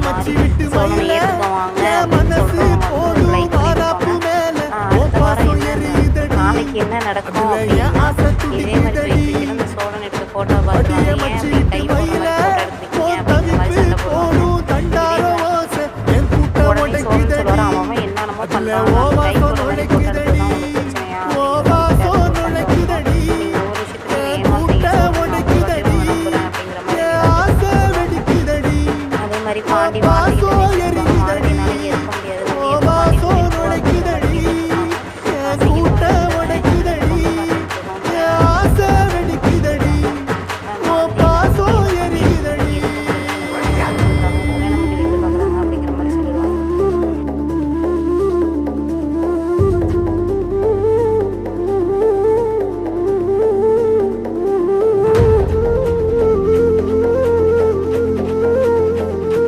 மாதிரி சோழனை ஏற்றுக்குவாங்க அப்படின்னு சொல்லிட்டு அவங்க லைக் பண்ணியிருப்பாங்க. அடுத்த வாரம் நாளைக்கு என்ன நடக்கும் அப்படின்னா இதே மாதிரி போயிட்டு இந்த சோழன் எடுத்த ஃபோட்டோ பார்த்துருவாங்க. ஏன் அப்படி கை போடுற மாதிரி ஃபோட்டோ எடுத்துருக்கீங்க அப்படிங்கிற மாதிரி சண்டை போடுவாங்க. உடனே சோழன் சொல்லுவார், அவன் என்னென்னமோ பண்ணுறான், கை போடுற மாதிரி ஃபோட்டோ எடுத்துதான் உங்களுக்கு பிரச்சனையா நீங்கள் ஒரு விஷயத்துல ஏமாத்தீங்க அப்படிங்கிற மாதிரி அதே மாதிரி பாண்டி வார்த்தைகள்